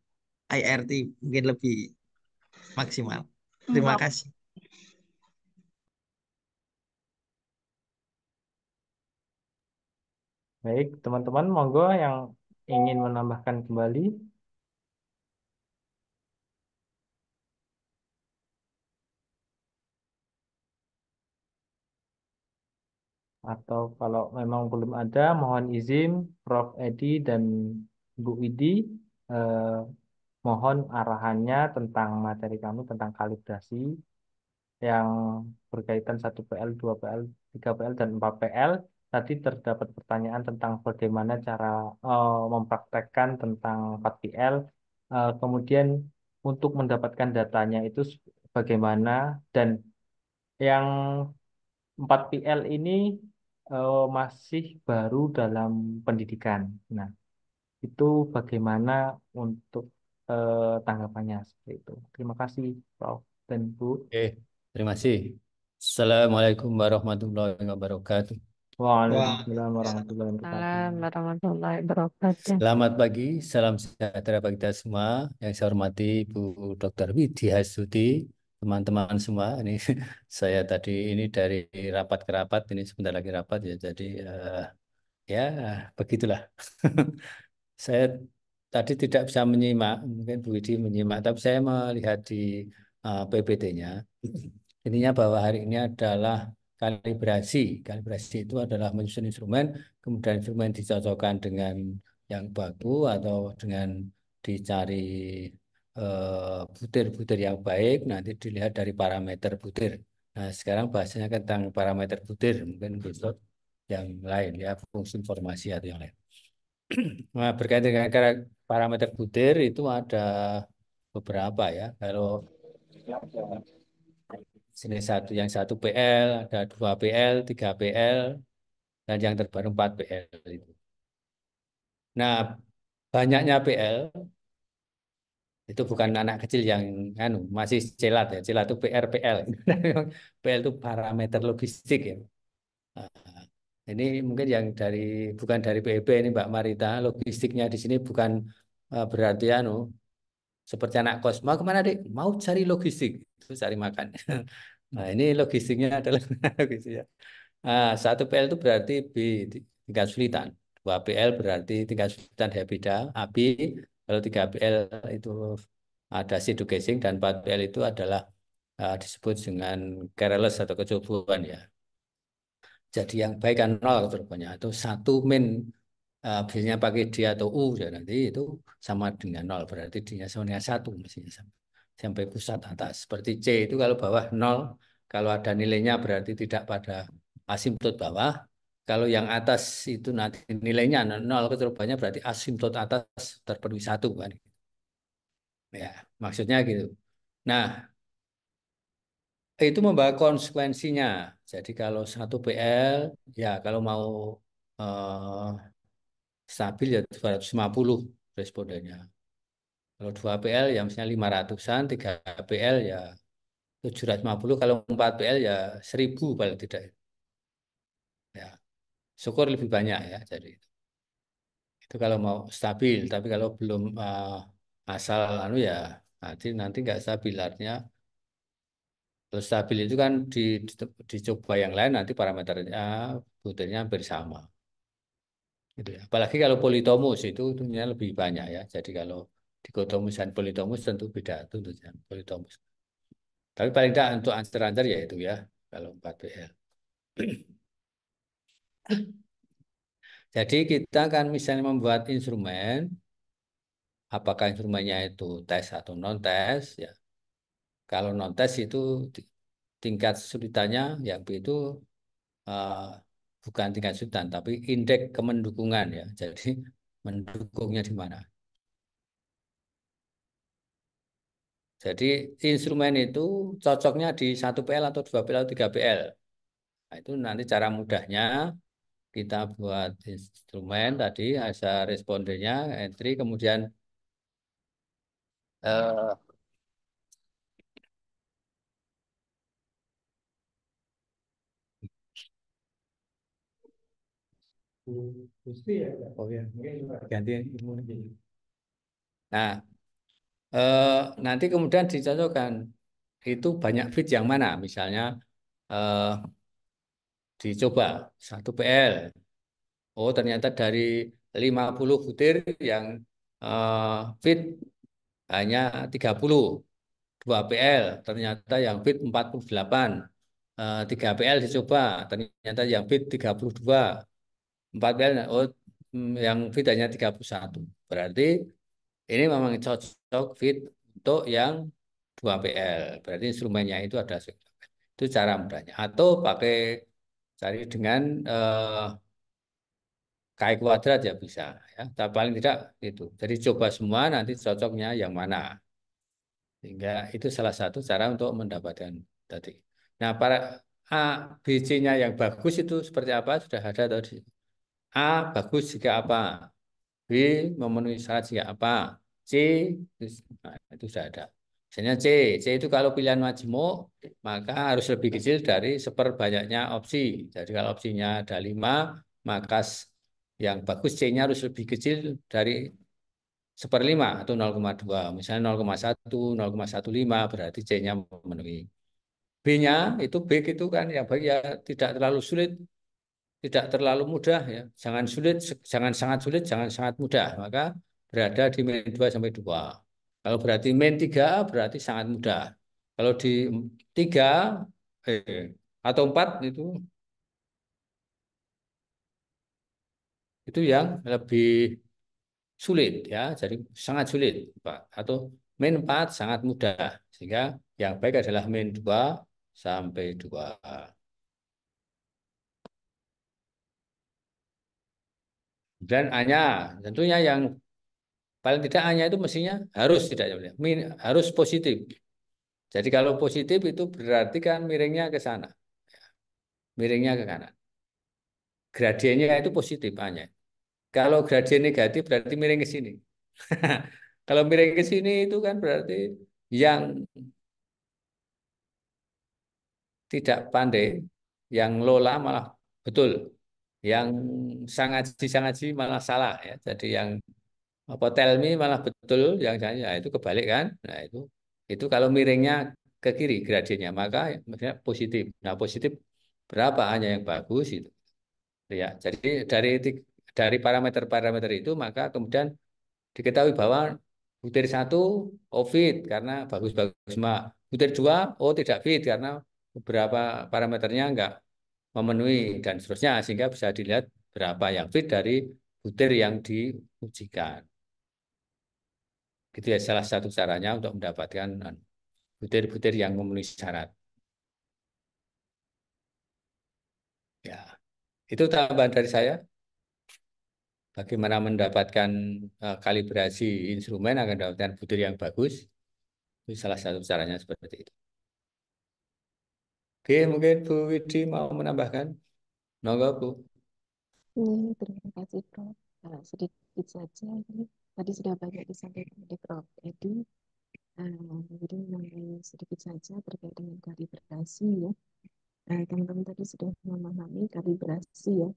E: IRT mungkin lebih maksimal. Terima
G: Enggak.
E: kasih.
C: Baik, teman-teman, monggo yang ingin menambahkan kembali. Atau kalau memang belum ada, mohon izin Prof. Edi dan Bu Widi, eh, mohon arahannya tentang materi kami tentang kalibrasi yang berkaitan 1 PL, 2 PL, 3 PL, dan 4 PL. Tadi terdapat pertanyaan tentang bagaimana cara mempraktekkan tentang 4 PL. Kemudian untuk mendapatkan datanya itu bagaimana, dan yang 4 PL ini masih baru dalam pendidikan. Nah, itu bagaimana untuk tanggapannya seperti itu. Terima kasih, Prof. dan Bu.
H: Oke, terima kasih. Assalamualaikum warahmatullahi wabarakatuh.
E: Wah,
C: Waalaikumsalam warahmatullahi wabarakatuh.
B: Salam warahmatullahi wabarakatuh.
H: Selamat pagi, salam sejahtera bagi kita semua. Yang saya hormati Bu Dr. Widya Stuti, teman-teman semua. Ini saya tadi ini dari rapat ke rapat, ini sebentar lagi rapat ya. Jadi ya begitulah. Saya tadi tidak bisa menyimak, mungkin Bu Widi menyimak, tapi saya melihat di PPT-nya. Intinya bahwa hari ini adalah kalibrasi. Kalibrasi itu adalah menyusun instrumen, kemudian instrumen dicocokkan dengan yang baku atau dengan dicari butir-butir yang baik, nanti dilihat dari parameter butir. Nah, sekarang bahasanya tentang parameter butir, mungkin besok yang lain ya, fungsi informasi atau yang lain. Nah, berkaitan dengan parameter butir itu ada beberapa ya. Kalau jenis yang 1 PL, ada 2 PL, 3 PL, dan yang terbaru 4 PL itu. Nah, banyaknya PL itu bukan anak kecil yang masih celat ya. Celat itu PL. PL itu parameter logistik ya. Nah, ini mungkin yang bukan dari PEB ini Mbak Marita, logistiknya di sini bukan berarti seperti anak kos. Mau kemana, Dik? Mau cari logistik, itu cari makan. Nah, ini logistiknya adalah logistiknya. 1 PL itu berarti B, tingkat kesulitan. 2 PL berarti tingkat kesulitan beda, AB. Kalau 3 PL itu ada shadow casing, dan 4 PL itu adalah disebut dengan careless atau kecobuan ya. Jadi yang baik kan 0 kecobuannya, atau 1 min B-nya pakai D atau U ya, nanti itu sama dengan 0, berarti D-nya sama dengan 1 mestinya sampai pusat atas. Seperti C itu kalau bawah 0, kalau ada nilainya berarti tidak pada asimtot bawah. Kalau yang atas itu nanti nilainya 0 kecobaannya berarti asimtot atas terpenuhi 1 kan. Ya, maksudnya gitu. Nah, itu membawa konsekuensinya. Jadi kalau 1 PL ya kalau mau eh, stabil ya 250 respondennya. Kalau 2 PL ya misalnya 500-an, 3 PL ya 750, kalau 4 PL ya 1000 paling tidak. Ya, syukur lebih banyak ya. Jadi itu kalau mau stabil, tapi kalau belum asal ya nanti nggak stabil, artinya kalau stabil itu kan dicoba yang lain nanti parameternya butirnya hampir sama. Gitu ya. Apalagi kalau politomus itu tentunya lebih banyak ya. Jadi kalau dikotomus dan politomus tentu beda tentunya politomus. Tapi paling tidak untuk answer-answer ya itu ya kalau 4 PL. Jadi kita kan misalnya membuat instrumen, apakah instrumennya itu tes atau non tes ya. Kalau non tes itu tingkat kesulitannya yang B itu uh, bukan tingkat kesulitan tapi indeks kemendukungan ya. Jadi mendukungnya di mana. Jadi instrumen itu cocoknya di 1 PL atau 2 PL atau 3 PL. Nah, itu nanti cara mudahnya kita buat instrumen tadi, asal respondennya, entry, kemudian eh, oh ya, ganti ilmu lagi. Nah, nanti kemudian dicocokkan itu banyak fit yang mana, misalnya eh, dicoba 1 PL. Oh, ternyata dari 50 butir yang fit hanya 30. 2 PL ternyata yang fit 48. 3 PL dicoba, ternyata yang fit 32, 4 PL, oh yang fit hanya 31. Berarti ini memang cocok fit untuk yang 2 PL. Berarti instrumennya itu ada. Itu cara mudahnya. Atau pakai cari dengan KI kuadrat ya bisa ya. Tapi paling tidak itu. Jadi coba semua nanti cocoknya yang mana. Sehingga itu salah satu cara untuk mendapatkan tadi. Nah, para A, B, C-nya yang bagus itu seperti apa? Sudah ada tadi. A bagus jika apa? B memenuhi syarat jika apa? C nah, itu sudah ada. Misalnya C itu kalau pilihan majemuk maka harus lebih kecil dari seperbanyaknya opsi. Jadi kalau opsinya ada 5, maka yang bagus C-nya harus lebih kecil dari 1/5 atau 0,2. Misalnya 0,1, 0,15 berarti C-nya memenuhi. B-nya itu B itu kan yang baik ya tidak terlalu sulit, tidak terlalu mudah ya. Jangan sulit, jangan sangat sulit, jangan sangat mudah. Maka berada di min 2 sampai 2. Kalau berarti min 3 berarti sangat mudah. Kalau di 3 atau 4 itu yang lebih sulit ya. Jadi sangat sulit, Pak. Atau min 4 sangat mudah. Sehingga yang baik adalah min 2 sampai 2. Dan A-nya tentunya yang paling tidak A-nya itu mestinya harus tidak boleh. Harus positif. Jadi kalau positif itu berarti kan miringnya ke sana. Miringnya ke kanan. Gradiennya itu positif A-nya. Kalau gradien negatif berarti miring ke sini. Kalau miring ke sini itu kan berarti yang tidak pandai, yang lola malah betul. Yang sangaji malah salah ya. Jadi yang apa tell me malah betul, yang ya itu kebalik kan. Nah, itu kalau miringnya ke kiri gradiennya maka maksudnya positif. Nah, positif berapa hanya yang bagus itu. Ya, jadi dari parameter-parameter itu maka kemudian diketahui bahwa butir 1 oh fit karena bagus-bagus semua. Butir 2 oh tidak fit karena beberapa parameternya enggak memenuhi dan seterusnya sehingga bisa dilihat berapa yang fit dari butir yang diujikan. Itu ya salah satu caranya untuk mendapatkan butir-butir yang memenuhi syarat. Ya, itu tambahan dari saya. Bagaimana mendapatkan kalibrasi instrumen agar mendapatkan butir yang bagus. Itu salah satu caranya seperti itu. Oke, mungkin Bu Widi mau menambahkan. Monggo, Bu.
B: Terima kasih, Prof. Sedikit saja, ini tadi sudah banyak disampaikan oleh Prof. Edi. Jadi sedikit saja terkait dengan kalibrasi ya. Teman-teman tadi sudah memahami kalibrasi ya.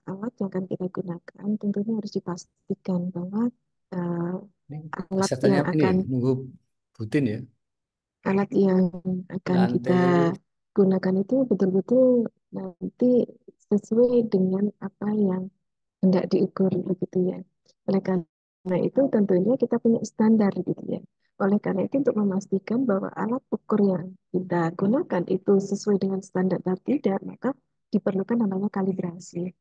B: Alat yang akan kita gunakan tentunya harus dipastikan bahwa alat
H: Pesertanya
B: yang
H: ini
B: akan
H: nunggu Butin ya.
B: alat yang akan kita
H: Lantai
B: gunakan itu betul-betul nanti sesuai dengan apa yang hendak diukur begitu ya. Oleh karena itu tentunya kita punya standar gitu ya. Oleh karena itu untuk memastikan bahwa alat ukur yang kita gunakan itu sesuai dengan standar atau tidak, maka diperlukan namanya kalibrasi.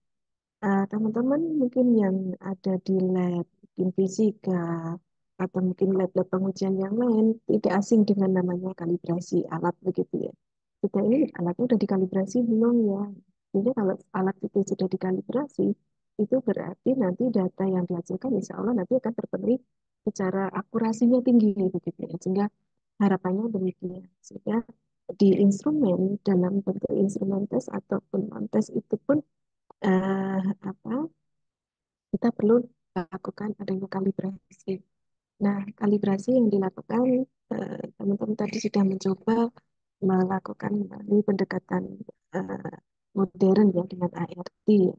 B: Teman-teman mungkin yang ada di lab, mungkin fisika, atau mungkin lab-lab pengujian yang lain, tidak asing dengan namanya kalibrasi alat begitu ya. Kita ini alatnya sudah dikalibrasi belum ya? Jadi kalau alat itu sudah dikalibrasi, itu berarti nanti data yang dihasilkan insya Allah nanti akan terpenuhi secara akurasinya tinggi begitu ya. Sehingga harapannya demikian. Sehingga di instrumen, dalam bentuk instrumen tes ataupun non-tes itu pun apa kita perlu lakukan adanya kalibrasi. Nah, kalibrasi yang dilakukan teman-teman tadi sudah mencoba melakukan melalui pendekatan modern ya dengan ART ya.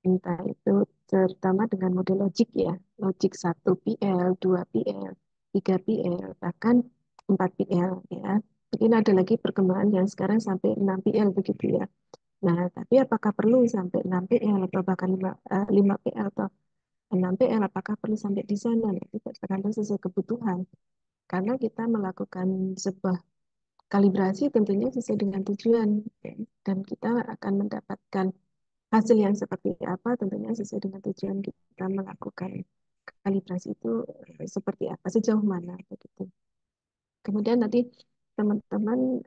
B: Entah itu terutama dengan model logik ya, logik 1PL, 2PL, 3PL, bahkan 4PL ya. Mungkin ada lagi perkembangan yang sekarang sampai 6PL begitu ya. Nah, tapi apakah perlu sampai 6PL atau bahkan 5PL atau 6PL, apakah perlu sampai di sana? Nah, itu tergantung sesuai kebutuhan. Karena kita melakukan sebuah kalibrasi tentunya sesuai dengan tujuan, ya. Dan kita akan mendapatkan hasil yang seperti apa tentunya sesuai dengan tujuan kita melakukan kalibrasi itu seperti apa, sejauh mana begitu. Kemudian nanti teman-teman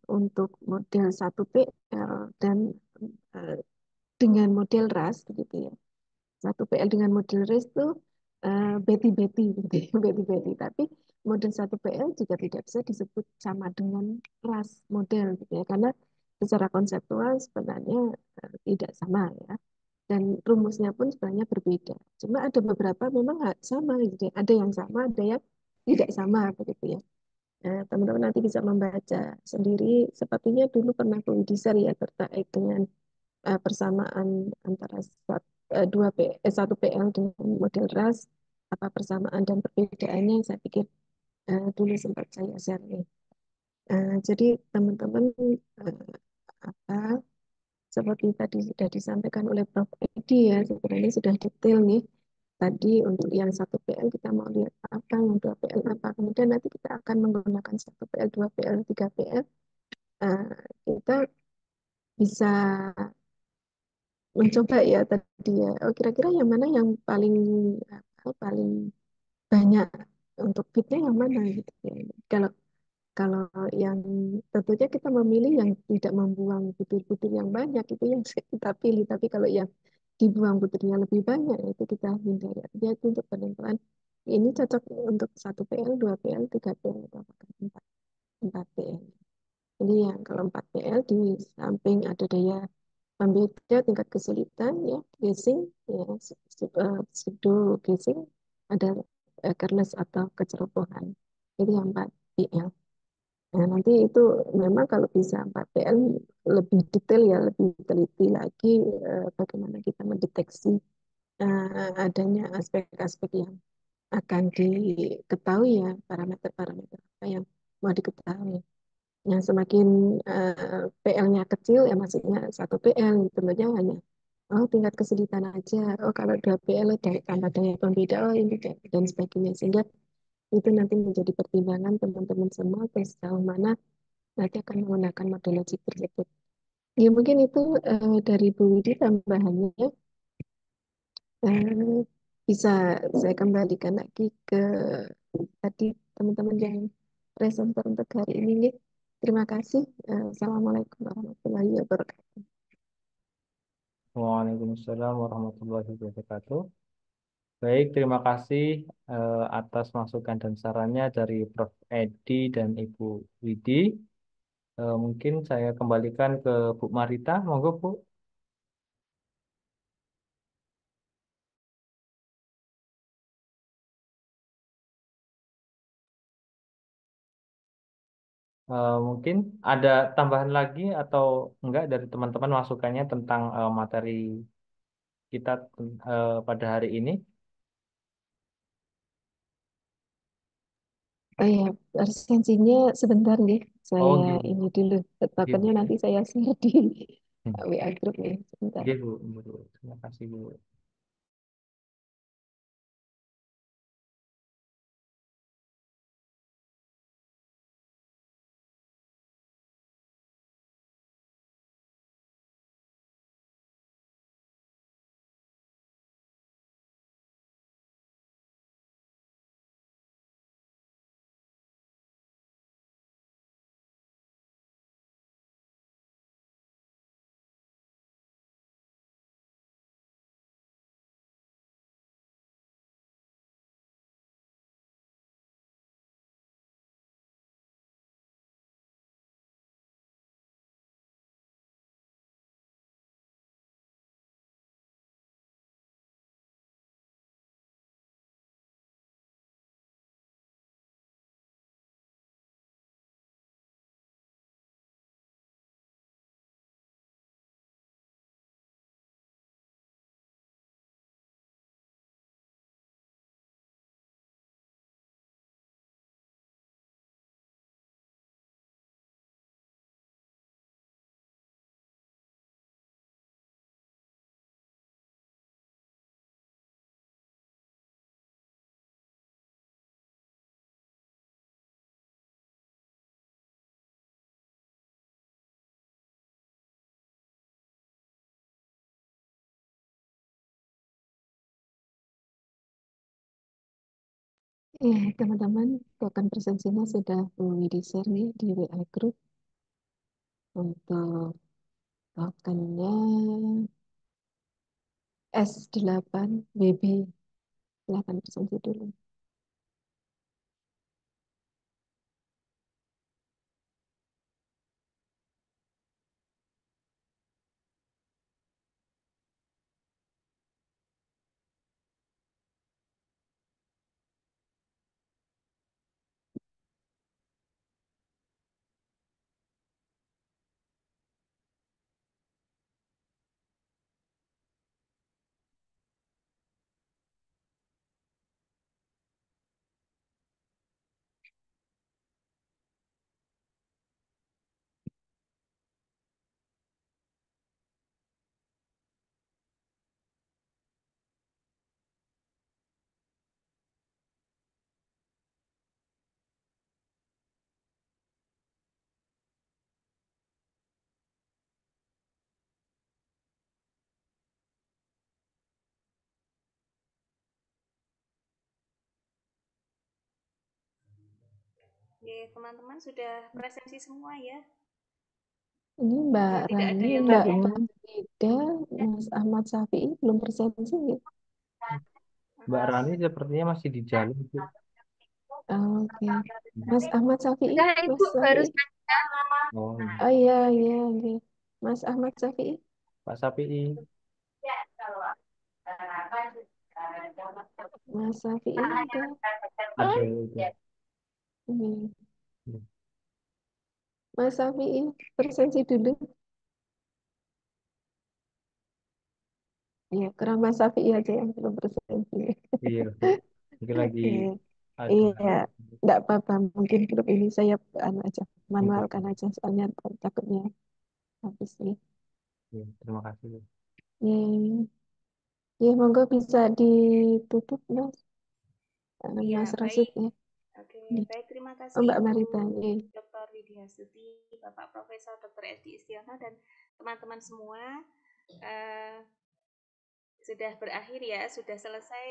B: untuk model 1PL dan dengan model RAS begitu ya. 1PL dengan model RAS itu beti-beti gitu ya, beti-beti. Tapi model 1PL juga tidak bisa disebut sama dengan RAS model gitu ya, karena secara konseptual sebenarnya tidak sama ya. Dan rumusnya pun sebenarnya berbeda. Cuma ada beberapa memang sama gitu ya. Ada yang sama, ada yang tidak sama begitu ya. Teman-teman nanti bisa membaca sendiri. Sepertinya dulu pernah Desain ya terkait dengan persamaan antara 1 PL dengan model RAS, apa persamaan dan perbedaannya, saya pikir dulu sempat saya share nih. Jadi teman-teman apa seperti tadi sudah disampaikan oleh Prof. Edi ya, sebenarnya sudah detail nih. Tadi untuk yang 1PL kita mau lihat apa, yang 2PL apa. Kemudian nanti kita akan menggunakan 1PL, 2PL, 3PL. Kita bisa mencoba ya tadi ya. Oh, kira-kira yang mana yang paling banyak untuk fitnya yang mana gitu ya. Kalau kalau yang tentunya kita memilih yang tidak membuang butir-butir yang banyak itu yang kita pilih. Tapi kalau yang dibuang butirnya lebih banyak itu kita hindari. Artinya itu untuk penentuan ini cocok untuk 1PL, 2PL, 3PL atau apakah 4PL. Jadi yang kalau 4PL di samping ada daya pembeda tingkat kesulitan ya, guessing ya, pseudo guessing, ada careless atau kecerobohan. Itu yang 4PL. Nah, nanti itu memang kalau bisa 4PL lebih detail ya, lebih teliti lagi bagaimana kita mendeteksi adanya aspek-aspek yang akan diketahui ya, parameter-parameter apa yang mau diketahui. Yang semakin PL-nya kecil ya maksudnya 1PL tentunya hanya tingkat kesulitan aja. Oh kalau 2PL ada tambah daya pembeda, oh ini dan sebagainya. Sehingga itu nanti menjadi pertimbangan teman-teman semua sejauh mana nanti akan menggunakan model logik tersebut. Ya mungkin itu dari Bu Widi tambahannya. Eh, Bisa saya kembalikan lagi ke tadi teman-teman yang presenter untuk hari ini. Nih. Terima kasih. Assalamualaikum warahmatullahi wabarakatuh.
C: Waalaikumsalam warahmatullahi wabarakatuh. Baik, terima kasih atas masukan dan sarannya dari Prof. Edi dan Ibu Widi. Mungkin saya kembalikan ke Bu Marita. Monggo, Bu. Mungkin ada tambahan lagi atau enggak dari teman-teman masukannya tentang materi kita pada hari ini?
B: Oh ya, resensinya sebentar nih.
C: Oh,
B: Saya
C: gitu.
B: ini dulu.
C: Iya, Bu.
B: Takutnya nanti saya share di
C: Hmm.
B: WA group nih. Sebentar.
C: Iya, Bu. Terima kasih, Bu.
B: Ya, teman-teman, token presensinya sudah boleh di-share nih di WA Group. Untuk tokennya S8 BB. Silahkan presensi dulu.
A: Oke, teman-teman sudah presensi semua ya?
B: Ini Mbak
A: Sudah tidak ada
B: Rani,
A: yang
B: Mbak
A: belum?
B: Farida, Mas Ahmad Syafi'i belum presensi ya?
C: Mbak Rani sepertinya masih di jalan, Bu.
B: Oke. Mas Ahmad Syafi'i,
G: Udah
B: Mas
G: Ibu
B: Syafi'i.
G: barusan.
C: Oh, iya.
B: Oh iya, iya, iya. Mas Ahmad Syafi'i.
C: Pak Sapi'i.
B: Mas Syafi'i udah.
C: Ada itu.
B: Ini. Mas Syafi'i, presensi dulu. Ya, kurang Mas Syafi'i aja yang belum presensi.
C: Iya, Bu. Mungkin lagi
B: Iya,
C: ada.
B: iya, enggak apa-apa. Mungkin grup ini saya aja
C: Mungkin.
B: manualkan aja soalnya takutnya habis nih.
C: Iya, terima kasih, Bu.
B: Iya, iya, monggo bisa ditutup, Mas.
A: Iya,
B: Mas Rasid
A: baik.
B: ya.
A: Oke,
B: Iya.
A: baik. Terima
B: Oh,
A: kasih
B: Mbak
A: Ibu
B: Marita. Iya.
A: Dr. Widya Stuti, Bapak Profesor Dr. Edi Istiono, dan teman-teman semua. Eh, sudah berakhir ya, sudah selesai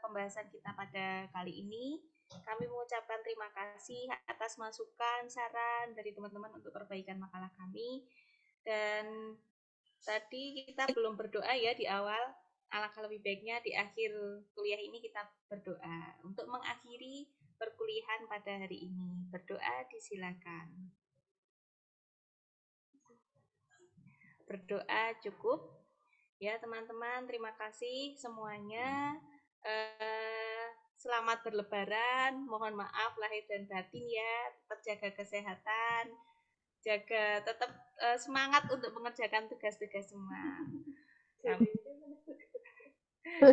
A: pembahasan kita pada kali ini. Kami mengucapkan terima kasih atas masukan, saran dari teman-teman untuk perbaikan makalah kami. Dan tadi kita belum berdoa ya di awal. Alangkah lebih baiknya di akhir kuliah ini kita berdoa untuk mengakhiri perkuliahan pada hari ini. Berdoa disilakan. Berdoa cukup. Ya teman-teman, terima kasih semuanya. Selamat berlebaran. Mohon maaf lahir dan batin ya. Tetap jaga kesehatan. Tetap semangat untuk mengerjakan tugas-tugas semua.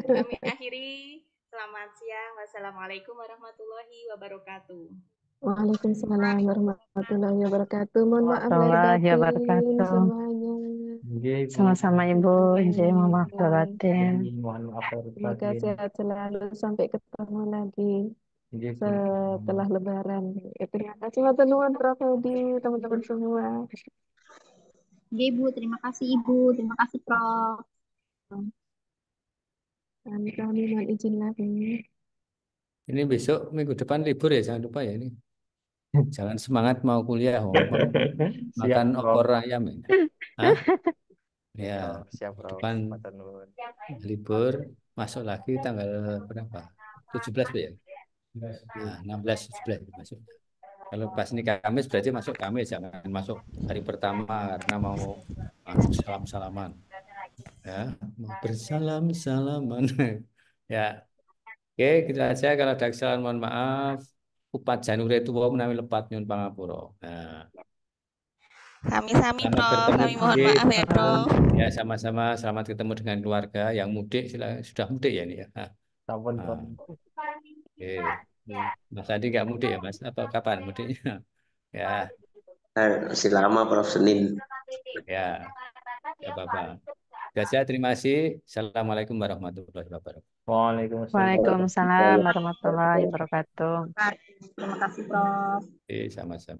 A: Kami akhiri. Selamat siang. Wassalamualaikum warahmatullahi wabarakatuh.
B: Waalaikumsalam warahmatullahi wabarakatuh. Mohon maaf lahir
D: Warahmatullahi
B: batin
D: wabarakatuh.
B: semuanya.
C: Iya, Ibu.
D: Sama-sama Ibu, J. Mama
B: Iya.
D: batin.
C: Mohon maaf lahir
B: Semoga
C: batin.
B: sehat selalu sampai ketemu lagi
C: Iya, Bu.
B: setelah Lebaran. Terima kasih matur nuwun Prof. Edi, teman-teman semua.
G: Ibu, terima kasih Ibu, terima kasih Prof.
B: Kami mohon izin lagi.
H: Ini besok minggu depan libur ya, jangan lupa ya ini. Jangan semangat mau kuliah, mau
C: Siap,
H: makan
C: Prof.
H: opor ayam ya. Hah? Ya,
F: Oh, siap, Bro.
H: depan
F: Matur nuwun.
H: libur, masuk lagi tanggal berapa? 17 Bu, ya? Nah, 16, 17 masuk. Kalau pas ini Kamis berarti masuk Kamis, jangan masuk hari pertama karena mau salam-salaman. Ya, mau bersalam-salaman. Ya, oke, gitu aja. Kalau ada kesalahan mohon maaf. Upat janure itu wau menawi lepat nyun pangapura. Nah,
A: Sami-sami
H: selamat
A: Prof.
H: bertemu
A: Kami mohon
H: di
A: maaf ya Prof.
H: ya sama-sama selamat ketemu dengan keluarga yang mudik sudah mudik ya ini ya.
C: Sampun,
H: Nah,
C: Prof.
H: oke. Mas Adi nggak mudik ya Mas? Apa kapan mudiknya? Ya,
I: Masih lama Prof Senin.
H: ya, ya Bapak. Saya terima kasih. Assalamualaikum warahmatullahi wabarakatuh.
C: Waalaikumsalam.
D: Waalaikumsalam warahmatullahi wabarakatuh.
G: Terima kasih Prof.
H: Oke, sama-sama.